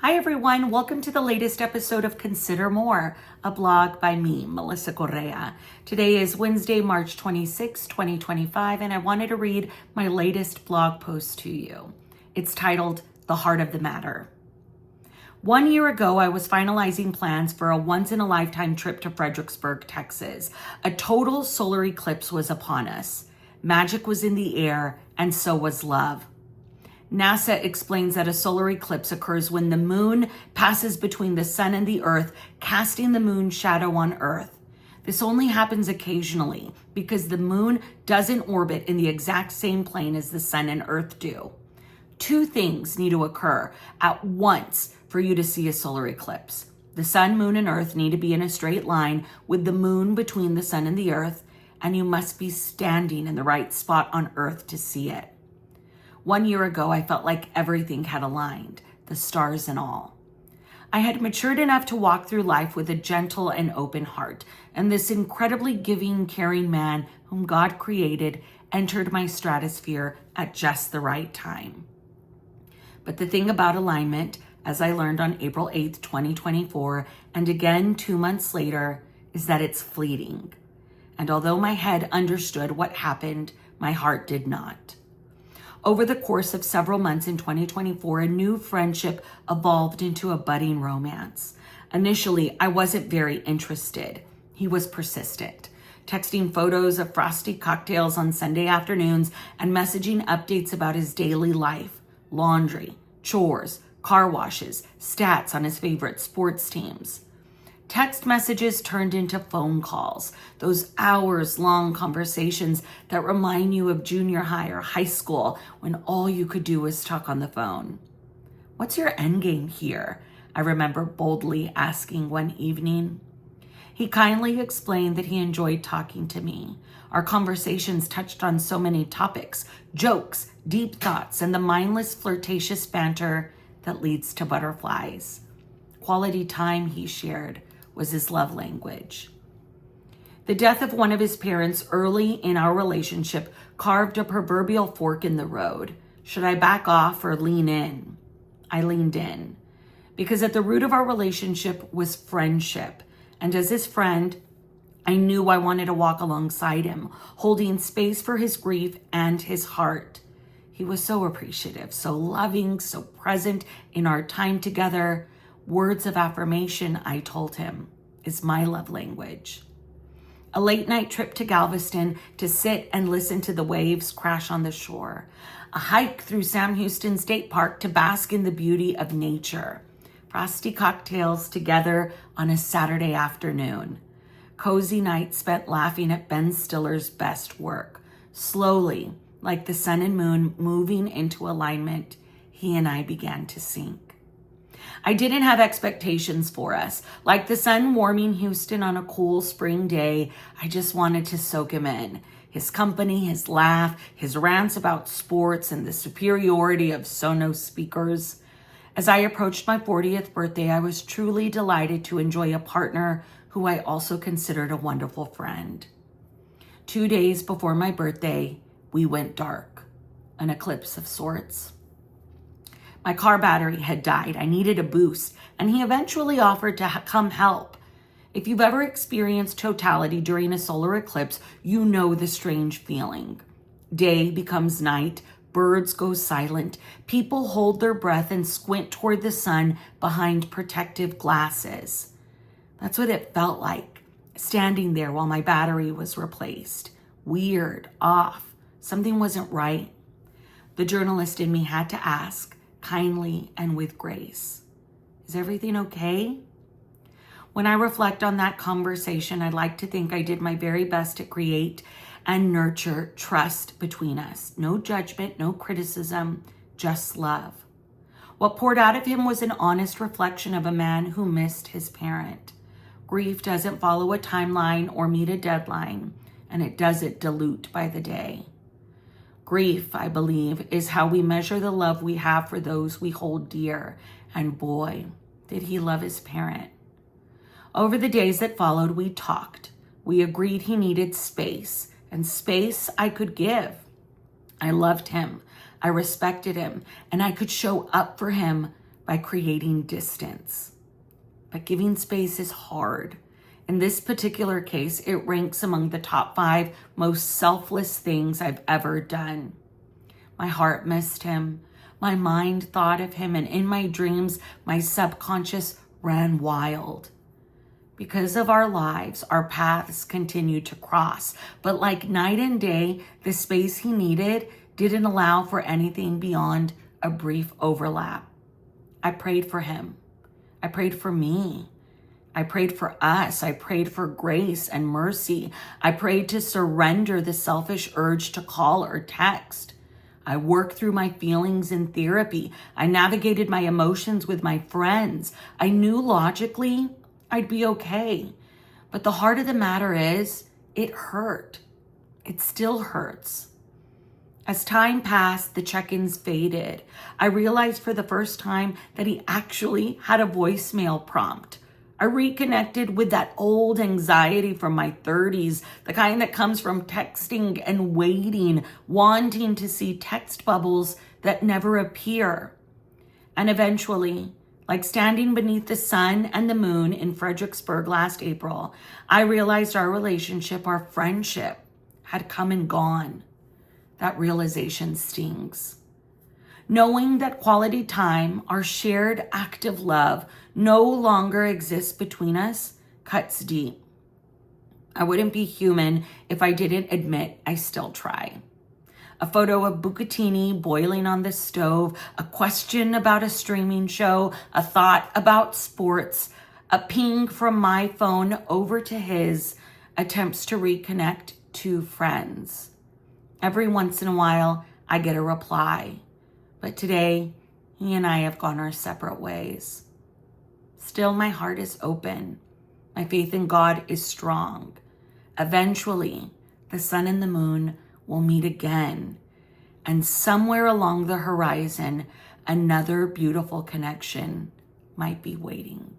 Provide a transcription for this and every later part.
Hi everyone, welcome to the latest episode of Consider More, a blog by me, Melissa Correa. Today is Wednesday, March 26, 2025, and I wanted to read my latest blog post to you. It's titled, The Heart of the Matter. 1 year ago, I was finalizing plans for a once-in-a-lifetime trip to Fredericksburg, Texas. A total solar eclipse was upon us. Magic was in the air, and so was love. NASA explains that a solar eclipse occurs when the moon passes between the sun and the earth, casting the moon's shadow on Earth. This only happens occasionally because the moon doesn't orbit in the exact same plane as the sun and earth do. Two things need to occur at once for you to see a solar eclipse. The sun, moon, and earth need to be in a straight line with the moon between the sun and the earth, and you must be standing in the right spot on earth to see it. 1 year ago, I felt like everything had aligned, the stars and all. I had matured enough to walk through life with a gentle and open heart, and this incredibly giving, caring man whom God created entered my stratosphere at just the right time. But the thing about alignment, as I learned on April 8th, 2024, and again 2 months later, is that it's fleeting. And although my head understood what happened, my heart did not. Over the course of several months in 2024, a new friendship evolved into a budding romance. Initially, I wasn't very interested. He was persistent, texting photos of frosty cocktails on Sunday afternoons and messaging updates about his daily life, laundry, chores, car washes, stats on his favorite sports teams. Text messages turned into phone calls, those hours-long conversations that remind you of junior high or high school when all you could do was talk on the phone. "What's your endgame here?" I remember boldly asking one evening. He kindly explained that he enjoyed talking to me. Our conversations touched on so many topics, jokes, deep thoughts, and the mindless, flirtatious banter that leads to butterflies. Quality time, he shared, was his love language. The death of one of his parents early in our relationship carved a proverbial fork in the road. Should I back off or lean in? I leaned in because at the root of our relationship was friendship. And as his friend, I knew I wanted to walk alongside him, holding space for his grief and his heart. He was so appreciative, so loving, so present in our time together. Words of affirmation, I told him, is my love language. A late night trip to Galveston to sit and listen to the waves crash on the shore. A hike through Sam Houston State Park to bask in the beauty of nature. Frosty cocktails together on a Saturday afternoon. Cozy night spent laughing at Ben Stiller's best work. Slowly, like the sun and moon moving into alignment, he and I began to sink. I didn't have expectations for us. Like the sun warming Houston on a cool spring day, I just wanted to soak him in. His company, his laugh, his rants about sports and the superiority of Sonos speakers. As I approached my 40th birthday, I was truly delighted to enjoy a partner who I also considered a wonderful friend. 2 days before my birthday, we went dark, an eclipse of sorts. My car battery had died. I needed a boost, and he eventually offered to come help. If you've ever experienced totality during a solar eclipse, you know the strange feeling. Day becomes night, birds go silent, people hold their breath and squint toward the sun behind protective glasses. That's what it felt like, standing there while my battery was replaced. Weird, off, something wasn't right. The journalist in me had to ask, kindly and with grace, "Is everything okay?" When I reflect on that conversation, I'd like to think I did my very best to create and nurture trust between us. No judgment, no criticism, just love. What poured out of him was an honest reflection of a man who missed his parent. Grief doesn't follow a timeline or meet a deadline, and it doesn't dilute by the day. Grief, I believe, is how we measure the love we have for those we hold dear. And boy, did he love his parent. Over the days that followed, we talked. We agreed he needed space, and space I could give. I loved him. I respected him, and I could show up for him, by creating distance. But giving space is hard. In this particular case, it ranks among the top 5 most selfless things I've ever done. My heart missed him. My mind thought of him, and in my dreams, my subconscious ran wild. Because of our lives, our paths continued to cross. But like night and day, the space he needed didn't allow for anything beyond a brief overlap. I prayed for him. I prayed for me. I prayed for us. I prayed for grace and mercy. I prayed to surrender the selfish urge to call or text. I worked through my feelings in therapy. I navigated my emotions with my friends. I knew logically I'd be okay. But the heart of the matter is, it hurt. It still hurts. As time passed, the check-ins faded. I realized for the first time that he actually had a voicemail prompt. I reconnected with that old anxiety from my 30s, the kind that comes from texting and waiting, wanting to see text bubbles that never appear. And eventually, like standing beneath the sun and the moon in Fredericksburg last April, I realized our relationship, our friendship, had come and gone. That realization stings. Knowing that quality time, our shared act of love, no longer exists between us cuts deep. I wouldn't be human if I didn't admit I still try. A photo of bucatini boiling on the stove, a question about a streaming show, a thought about sports, a ping from my phone over to his, attempts to reconnect two friends. Every once in a while, I get a reply. But today, he and I have gone our separate ways. Still, my heart is open. My faith in God is strong. Eventually, the sun and the moon will meet again. And somewhere along the horizon, another beautiful connection might be waiting.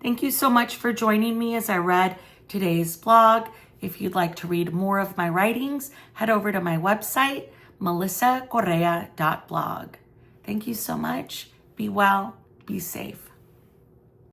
Thank you so much for joining me as I read today's blog. If you'd like to read more of my writings, head over to my website, melissacorrea.blog. Thank you so much. Be well, be safe.